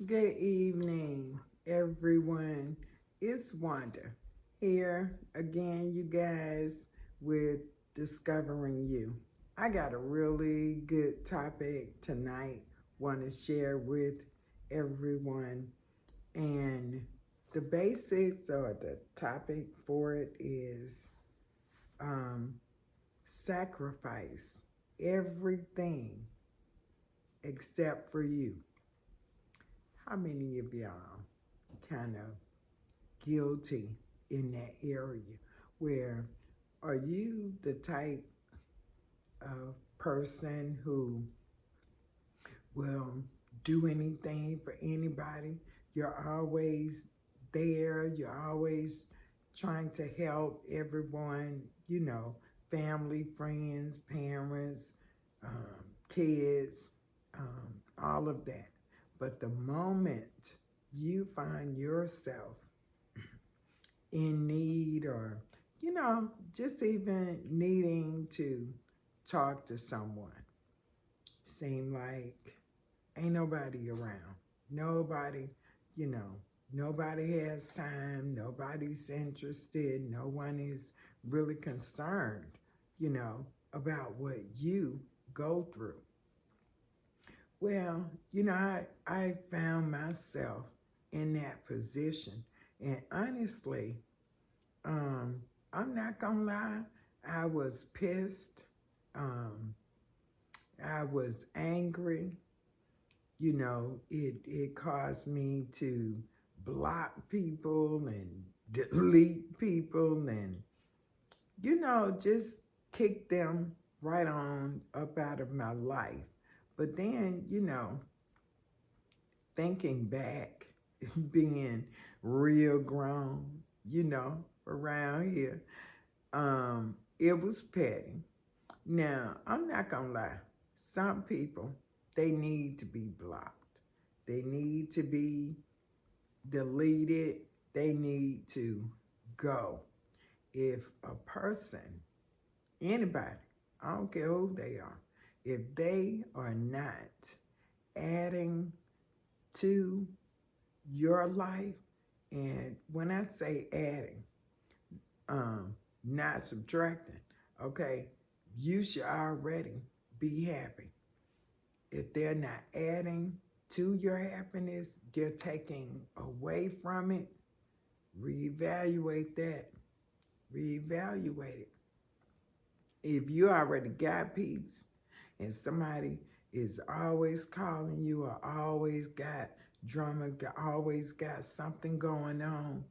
Good evening, everyone. It's Wanda here again, you guys, with Discovering You. I got a really good topic tonight, want to share with everyone. And the basics or the topic for it is um, sacrifice everything except for you. How many of y'all kind of guilty in that area where are you the type of person who will do anything for anybody? You're always there, you're always trying to help everyone, family, friends, parents, kids, all of that. But the moment you find yourself in need or, just even needing to talk to someone, seem like ain't nobody around. Nobody, you know, nobody has time. Nobody's interested. No one is really concerned, about what you go through. Well, I found myself in that position. And honestly, Um, I'm not gonna lie, I was pissed. Um, I was angry. It caused me to block people and delete people and, just kick them right on up out of my life. But then, thinking back, being real grown, around here, it was petty. Now, I'm not gonna lie. Some people, they need to be blocked. They need to be deleted. They need to go. If a person, anybody, I don't care who they are, if they are not adding to your life, and when I say adding, not subtracting, okay, you should already be happy. If they're not adding to your happiness, they're taking away from it, reevaluate that, reevaluate it. If you already got peace and somebody is always calling you or always got drama, always got something going on,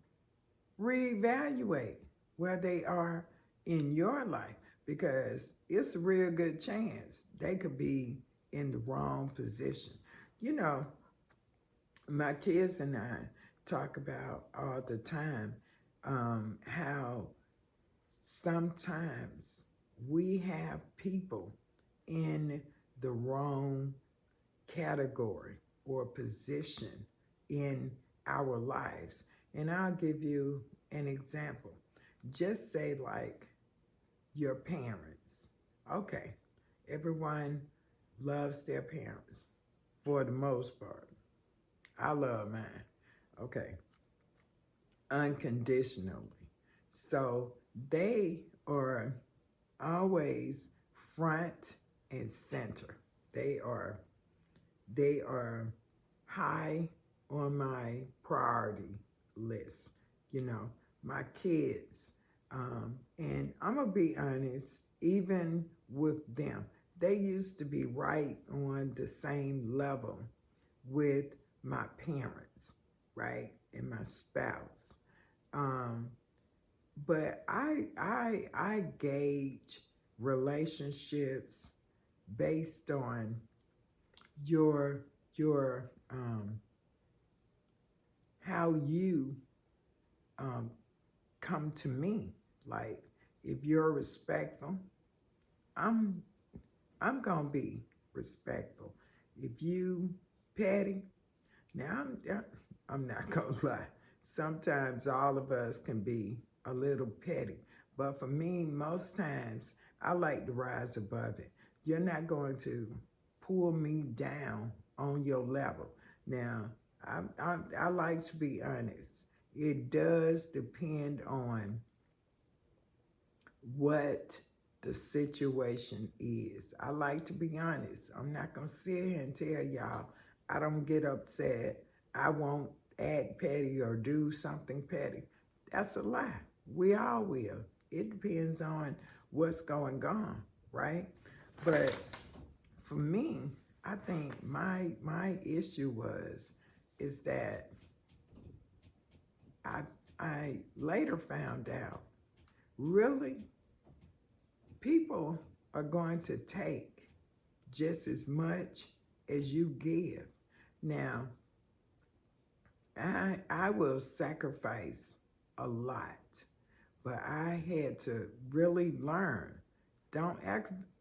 reevaluate where they are in your life because it's a real good chance they could be in the wrong position. You know, my kids and I talk about all the time how sometimes we have people in the wrong category or position in our lives. And I'll give you an example. Just say, like, your parents. Okay, everyone loves their parents for the most part. I love mine. Okay, unconditionally. So they are always front and center. They are they are high on my priority list. My kids, and I'm gonna be honest, even with them, they used to be right on the same level with my parents, right, and my spouse. Um, but I gauge relationships based on your how you um, come to me. Like, if you're respectful, I'm I'm gonna be respectful. If you petty, now I'm not gonna lie. Sometimes all of us can be a little petty, but for me, most times I like to rise above it. You're not going to pull me down on your level. Now, I like to be honest. It does depend on what the situation is. I like to be honest. I'm not going to sit here and tell y'all I don't get upset. I won't act petty or do something petty. That's a lie. We all will. It depends on what's going on, right? But for me, I think my issue is that I later found out really people are going to take just as much as you give. Now, I will sacrifice a lot, but I had to really learn, don't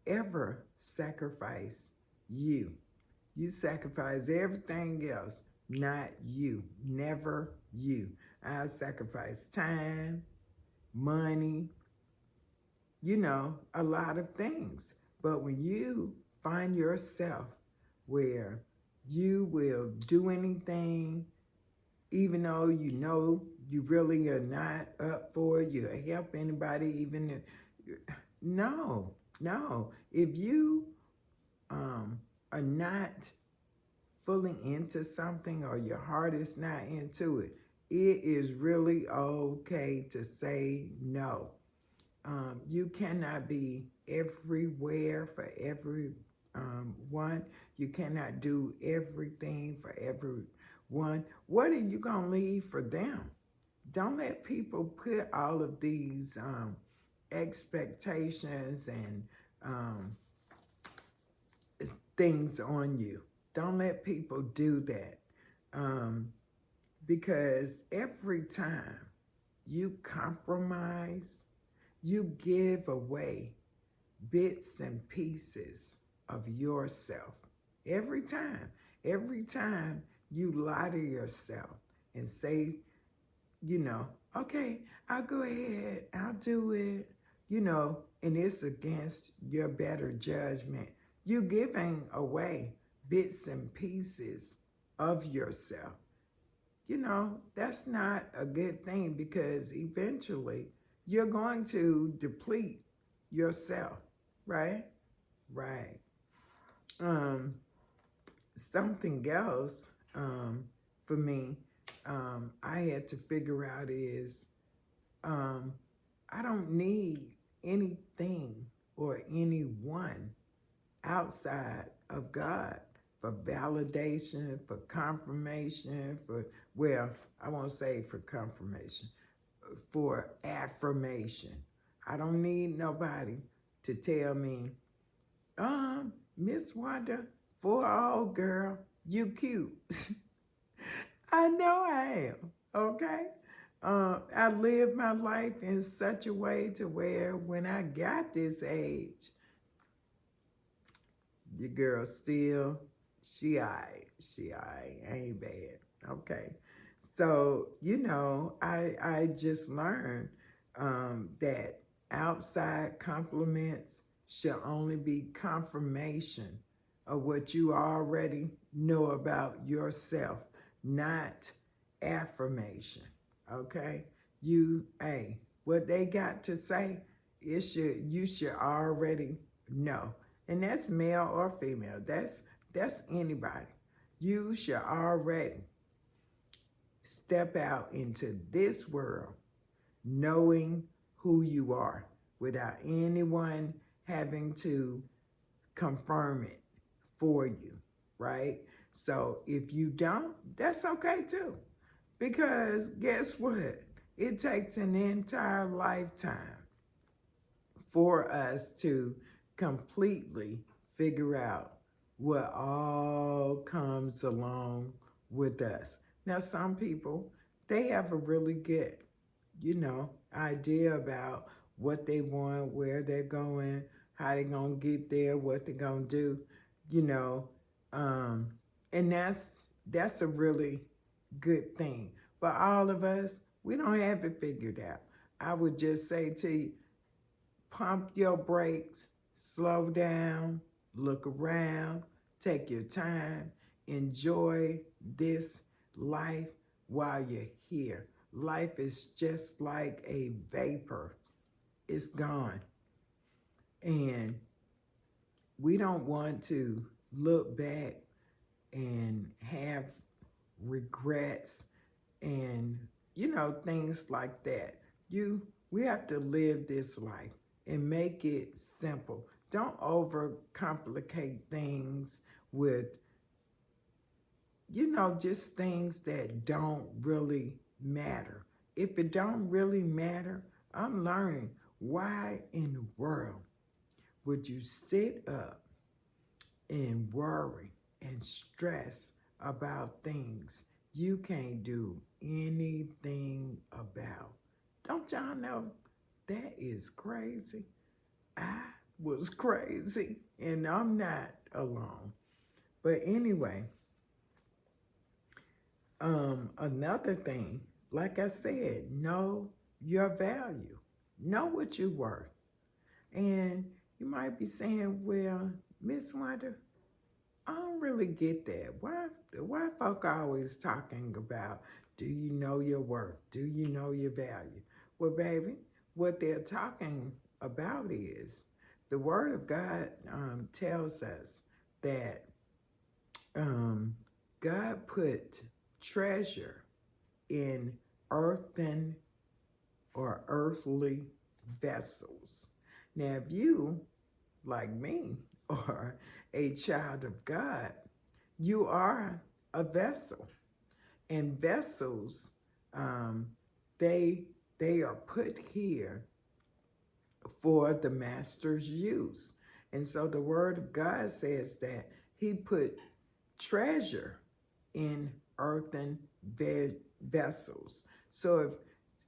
ever sacrifice you. You sacrifice everything else, not you. Never you. I sacrifice time, money, a lot of things. But when you find yourself where you will do anything, even though you really are not up for it, you'll help anybody, even if, no. If you are not fully into something or your heart is not into it, it is really okay to say no. You cannot be everywhere for everyone. You cannot do everything for everyone. What are you going to leave for them? Don't let people put all of these expectations and things on you. Don't let people do that. Because every time you compromise, you give away bits and pieces of yourself. Every time you lie to yourself and say, okay, I'll go ahead, I'll do it, and it's against your better judgment. You're giving away bits and pieces of yourself. That's not a good thing, because eventually you're going to deplete yourself, right? Right. Something else for me, I had to figure out is I don't need anything or anyone outside of God for validation, for confirmation, I won't say for confirmation, for affirmation. I don't need nobody to tell me, Miss Wanda, for all girl, you cute. I know I am, okay? I lived my life in such a way to where when I got this age, your girl still, she ain't bad, okay? So, I just learned that outside compliments should only be confirmation of what you already know about yourself, not affirmation, okay? What they got to say, you should already know. And that's male or female, that's anybody. You should already step out into this world knowing who you are without anyone having to confirm it for you, right? So if you don't, that's okay too. Because guess what? It takes an entire lifetime for us to completely figure out what all comes along with us. Now, some people, they have a really good, idea about what they want, where they're going, how they're going to get there, what they're going to do, and that's a really good thing. But all of us, we don't have it figured out. I would just say to you, pump your brakes, slow down, look around, take your time, enjoy this life while you're here. Life is just like a vapor. It's gone. And we don't want to look back and have regrets and, things like that. We have to live this life and make it simple. Don't overcomplicate things with, just things that don't really matter. If it don't really matter, I'm learning, why in the world would you sit up and worry and stress about things you can't do anything about? Don't y'all know that is crazy? I was crazy, and I'm not alone. But anyway, another thing, like I said, know your value. Know what you're worth. And you might be saying, well, Miss Wonder, I don't really get that. Why folk always talking about, do you know your worth? Do you know your value? Well, baby, what they're talking about is the Word of God tells us that God put treasure in earthen or earthly vessels. Now, if you, like me, are a child of God, you are a vessel. And vessels, they are put here for the master's use. And so the Word of God says that He put treasure in earthen vessels. So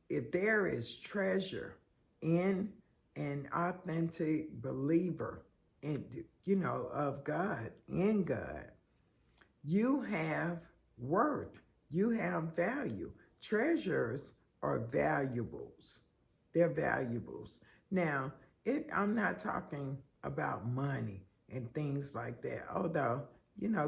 if there is treasure in an authentic believer of God, in God, you have worth, you have value. Treasures are valuables. They're valuables. Now, I'm not talking about money and things like that. Although,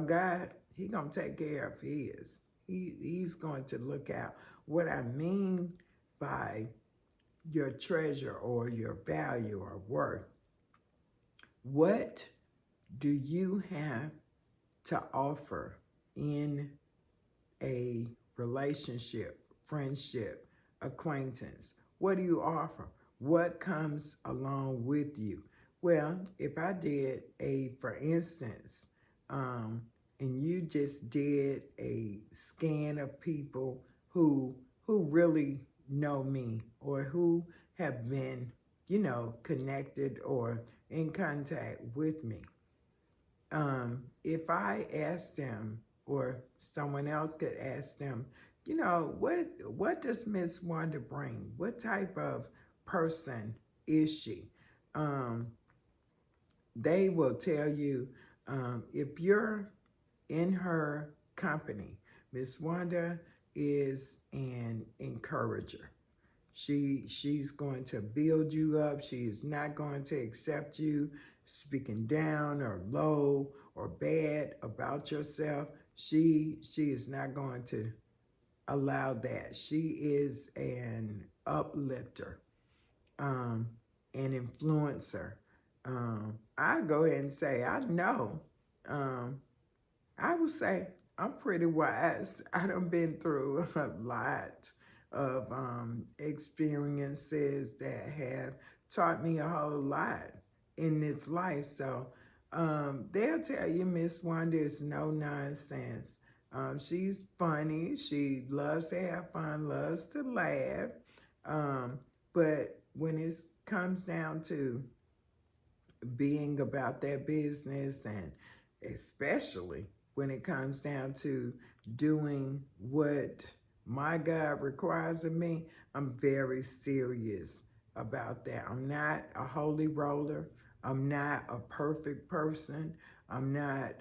God, He gonna take care of His. He's going to look out. What I mean by your treasure or your value or worth, what do you have to offer in a relationship, friendship, acquaintance? What do you offer? What comes along with you? Well, if I did for instance, and you just did a scan of people who really know me or who have been, connected or in contact with me. If I asked them, or someone else could ask them, what does Miss Wanda bring? What type of person is she? They will tell you, if you're in her company, Miss Wanda is an encourager. She's going to build you up. She is not going to accept you speaking down or low or bad about yourself. She is not going to allow that. She is an uplifter, an influencer. I go ahead and say, I know. I would say I'm pretty wise. I done been through a lot of experiences that have taught me a whole lot in this life. So they'll tell you Miss Wanda is no nonsense. She's funny. She loves to have fun, loves to laugh. But when it comes down to being about their business, and especially when it comes down to doing what my God requires of me, I'm very serious about that. I'm not a holy roller. I'm not a perfect person. I'm not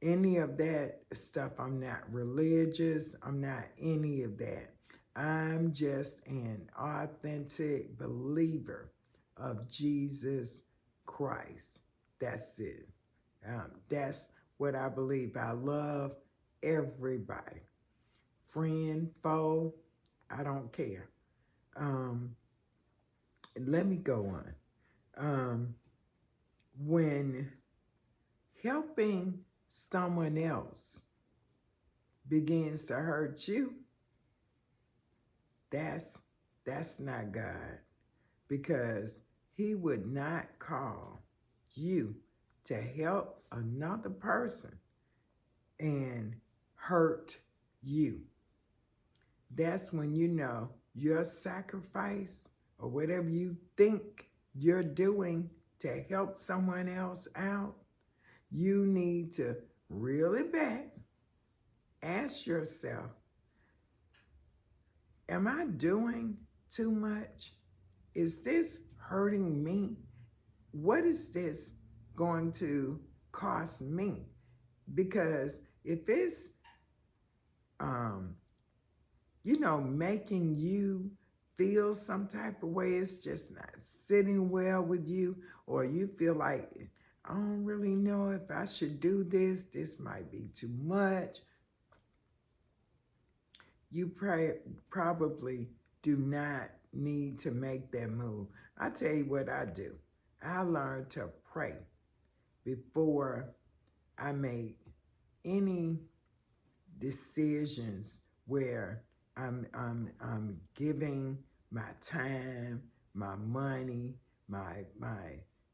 any of that stuff. I'm not religious. I'm not any of that. I'm just an authentic believer of Jesus Christ. That's it. That's what I believe. I love everybody. friend, foe, I don't care. Um, Let me go on. When helping someone else begins to hurt you, that's not God, because he would not call you to help another person and hurt you. That's when you know your sacrifice or whatever you think you're doing to help someone else out, you need to reel it back. Ask yourself, am I doing too much? Is this hurting me? What is this going to cost me? Because if it's, making you feel some type of way, it's just not sitting well with you, or you feel like, I don't really know if I should do this, this might be too much, you probably do not need to make that move. I tell you what I do. I learned to pray before I make any decisions where I'm giving my time, my money, my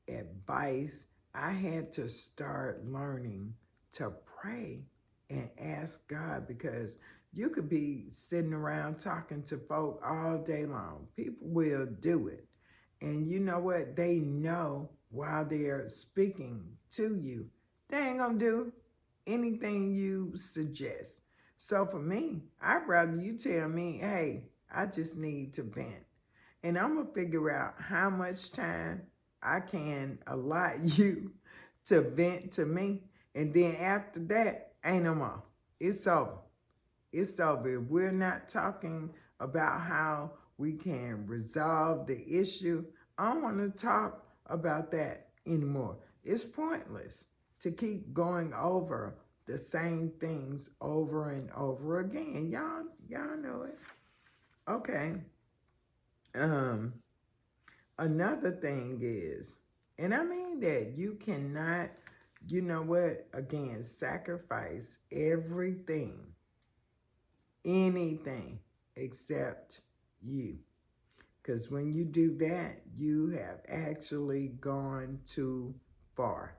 advice. I had to start learning to pray and ask God, because you could be sitting around talking to folk all day long. People will do it. And you know what? They know while they're speaking to you, they ain't gonna do anything you suggest. So for me, I'd rather you tell me, hey, I just need to vent. And I'm gonna figure out how much time I can allot you to vent to me. And then after that, ain't no more. It's over. It's over. If we're not talking about how we can resolve the issue, I don't want to talk about that anymore. It's pointless to keep going over the same things over and over again. Y'all know it. Okay. Another thing is, and I mean that you cannot, again, sacrifice everything, anything except you. Because when you do that, you have actually gone too far.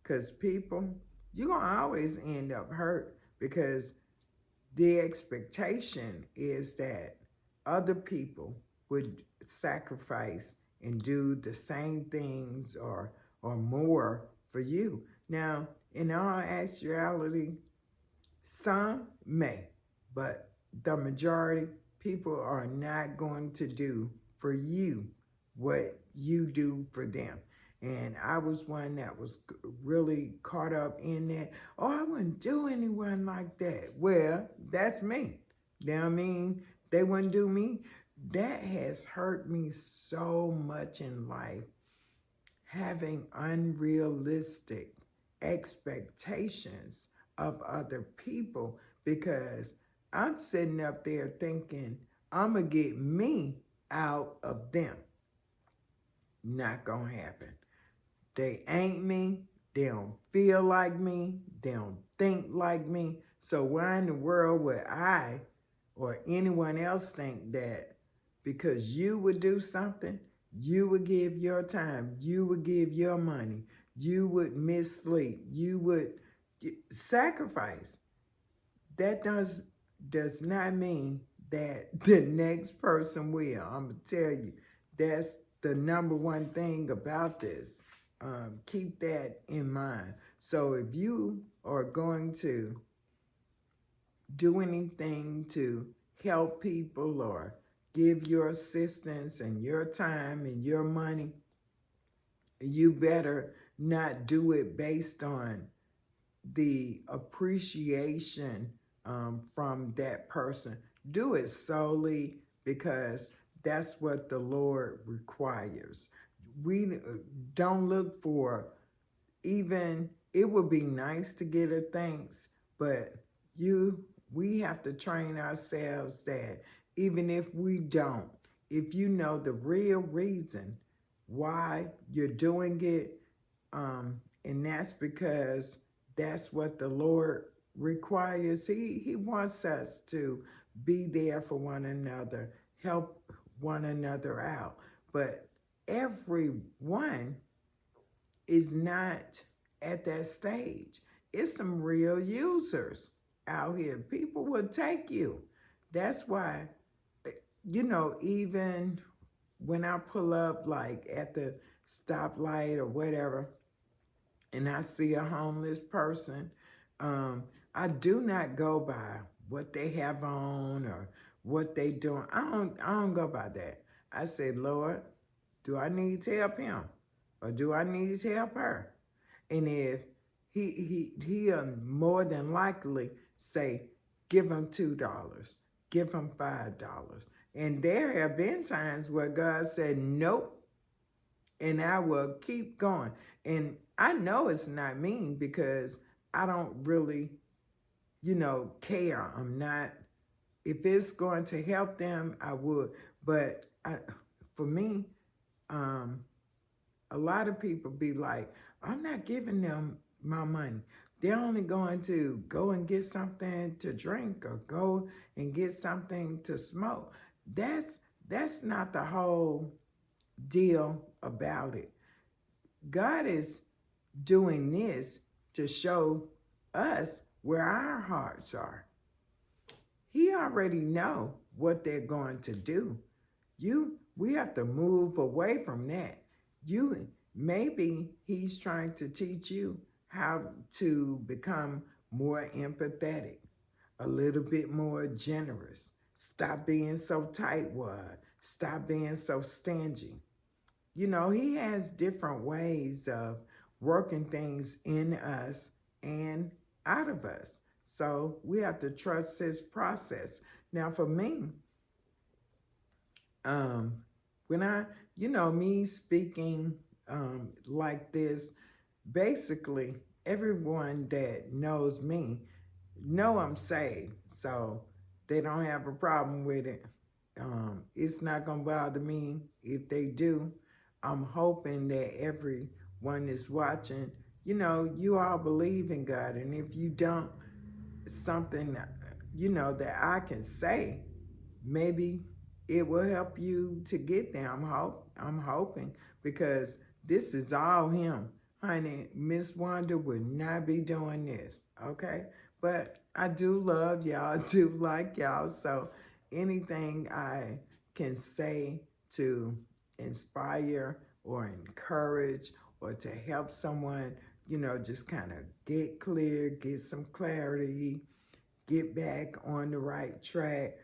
Because people, you're going to always end up hurt, because the expectation is that other people would sacrifice and do the same things or more for you. Now, in all actuality, some may, but the majority, people are not going to do for you what you do for them. And I was one that was really caught up in that. Oh, I wouldn't do anyone like that. Well, that's me. You know what I mean? They wouldn't do me. That has hurt me so much in life, having unrealistic expectations of other people, because I'm sitting up there thinking I'm going to get me out of them. Not going to happen. They ain't me. They don't feel like me. They don't think like me. So why in the world would I or anyone else think that because you would do something, you would give your time, you would give your money, you would miss sleep, you would sacrifice? That does not mean that the next person will. I'm going to tell you, that's the number one thing about this. Keep that in mind. So if you are going to do anything to help people or give your assistance and your time and your money, you better not do it based on the appreciation from that person. Do it solely because that's what the Lord requires. We don't look for, even, it would be nice to get a thanks, but you we have to train ourselves that even if we don't, if you know the real reason why you're doing it, and that's because that's what the Lord requires. He wants us to be there for one another, help one another out. But everyone is not at that stage. It's some real users out here. People will take you. That's why, even when I pull up like at the stoplight or whatever, and I see a homeless person, I do not go by what they have on or what they doing. I don't go by that. I say, Lord, do I need to help him or do I need to help her? And if he'll more than likely say, give him $2, give him $5. And there have been times where God said, nope, and I will keep going. And I know it's not mean because I don't really, care. I'm not, if it's going to help them, I would. But for me, a lot of people be like, I'm not giving them my money. They're only going to go and get something to drink or go and get something to smoke. That's not the whole deal about it. God is doing this to show us where our hearts are. He already know what they're going to do. We have to move away from that. Maybe he's trying to teach you how to become more empathetic, a little bit more generous. Stop being so tightwad. Stop being so stingy. He has different ways of working things in us and out of us. So we have to trust his process. Now, for me, when me speaking like this, basically everyone that knows me know I'm saved. So they don't have a problem with it. It's not going to bother me if they do. I'm hoping that everyone is watching, you all believe in God. And if you don't, something, that I can say, maybe it will help you to get there. I'm hoping because this is all him. Honey, Miss Wanda would not be doing this, okay? But I do love y'all, I do like y'all. So anything I can say to inspire or encourage or to help someone, just kind of get clear, get some clarity, get back on the right track.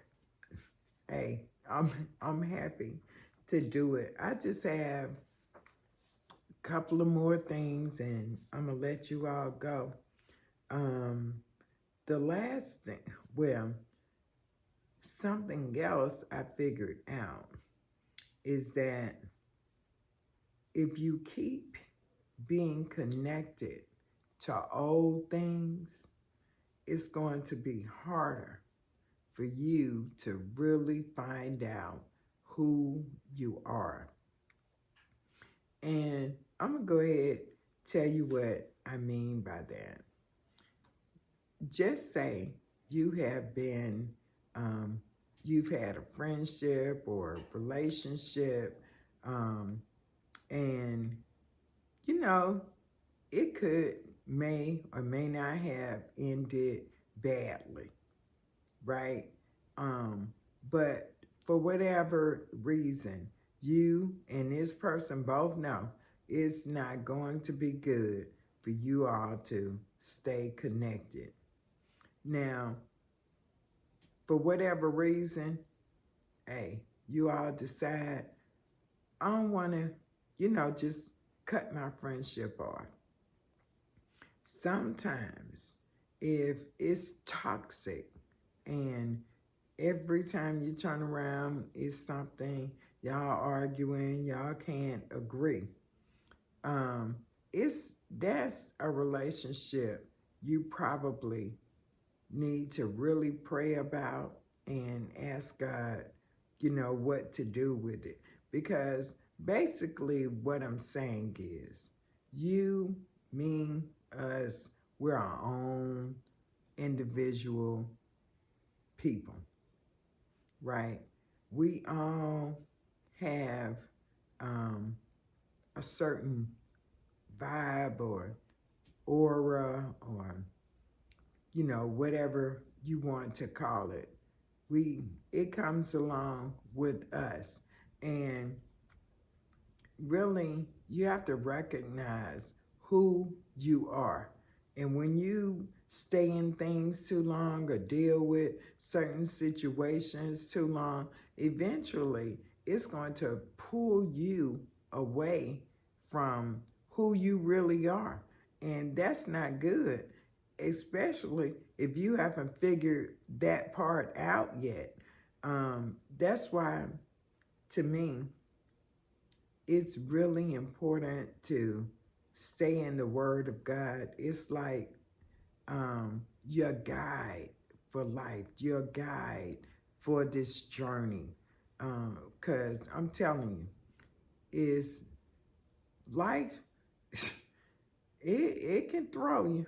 Hey, I'm happy to do it. I just have a couple of more things and I'm gonna let you all go. The last thing, well, something else I figured out is that if you keep being connected to old things, it's going to be harder for you to really find out who you are. And I'm going to go ahead and tell you what I mean by that. Just say you have been, you've had a friendship or a relationship, and it may or may not have ended badly, right? But for whatever reason, you and this person both know it's not going to be good for you all to stay connected. Now, for whatever reason, hey, you all decide, I don't want to, just cut my friendship off. Sometimes, if it's toxic and every time you turn around, it's something, y'all arguing, y'all can't agree. That's a relationship you probably need to really pray about and ask God, what to do with it. Because basically what I'm saying is you, me, us, we're our own individual people, right? We all have um, a certain vibe or aura or, whatever you want to call it. It comes along with us. And really, you have to recognize who you are. And when you stay in things too long or deal with certain situations too long, eventually it's going to pull you away from who you really are. And that's not good, especially if you haven't figured that part out yet. That's why, to me, it's really important to stay in the Word of God. It's like your guide for life, your guide for this journey. Because I'm telling you, is life, it can throw you.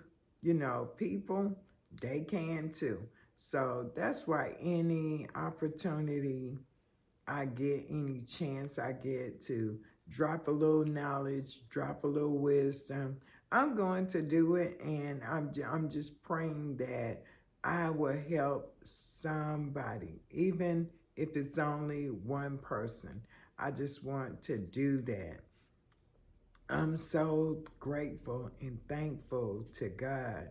People, they can too. So that's why any opportunity I get, any chance I get to drop a little knowledge, drop a little wisdom, I'm going to do it. And I'm just praying that I will help somebody, even if it's only one person. I just want to do that. I'm so grateful and thankful to God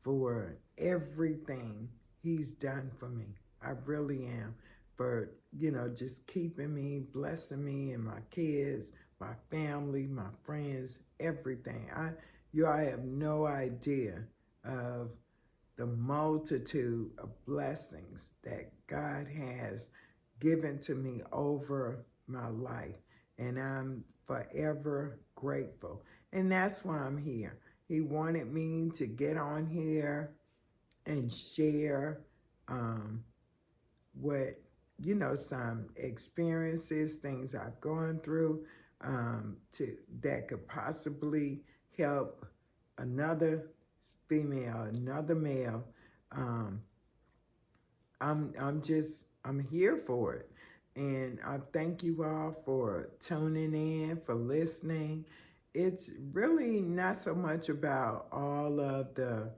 for everything He's done for me. I really am. For, just keeping me, blessing me and my kids, my family, my friends, everything. I have no idea of the multitude of blessings that God has given to me over my life. And I'm forever grateful. And that's why I'm here. He wanted me to get on here and share what, some experiences, things I've gone through that could possibly help another female, another male. Um, I'm here for it. And I thank you all for tuning in, for listening. It's really not so much about all of the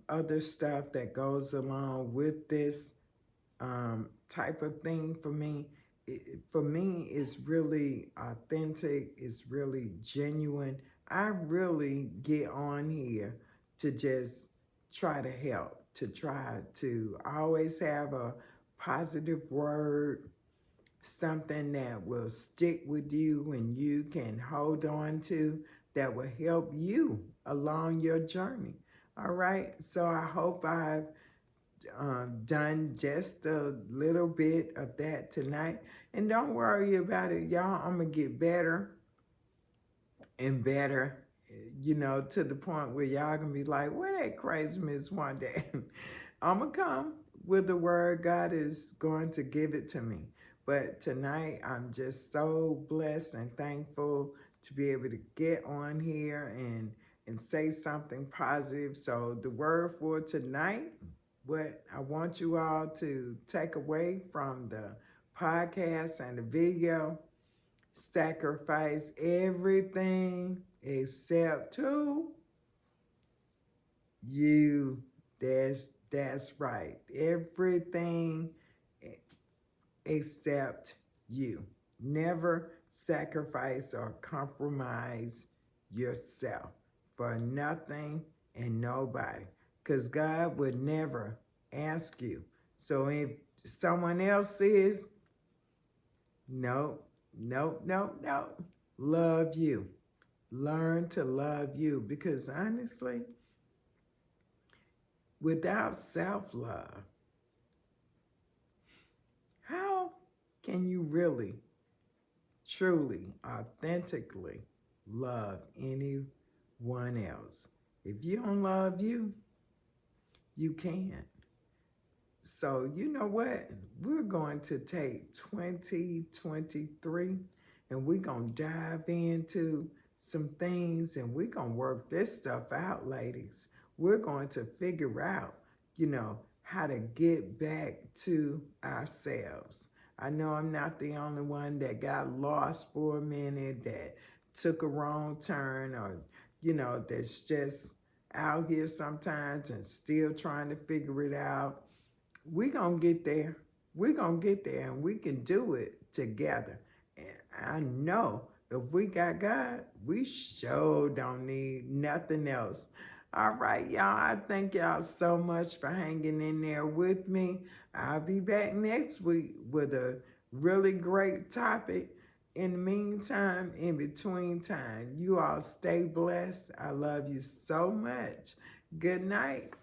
other stuff that goes along with this type of thing for me. For me, it's really authentic, it's really genuine. I really get on here to just try to help, to try to always have a positive word, something that will stick with you and you can hold on to, that will help you along your journey. All right, so I hope I've done just a little bit of that tonight. And don't worry about it, y'all. I'm going to get better and better, to the point where y'all going to be like, where that crazy Miss one day? I'm going to come with the word. God is going to give it to me. But tonight, I'm just so blessed and thankful to be able to get on here and say something positive. So the word for tonight, what I want you all to take away from the podcast and the video: sacrifice everything except to you. That's right. Everything except you. Never sacrifice or compromise yourself for nothing and nobody, because God would never ask you. So if someone else is, no, no, no, no. Love you. Learn to love you, because honestly, without self-love, how can you really, truly, authentically love anyone else? If you don't love you, you can. So you know what? We're going to take 2023 and we're going to dive into some things and we're going to work this stuff out, ladies. We're going to figure out, how to get back to ourselves. I know I'm not the only one that got lost for a minute, that took a wrong turn, or, that's just out here sometimes and still trying to figure it out. We're going to get there. We're going to get there and we can do it together. And I know if we got God, we sure don't need nothing else. All right, y'all. I thank y'all so much for hanging in there with me. I'll be back next week with a really great topic. In the meantime, in between time, you all stay blessed. I love you so much. Good night.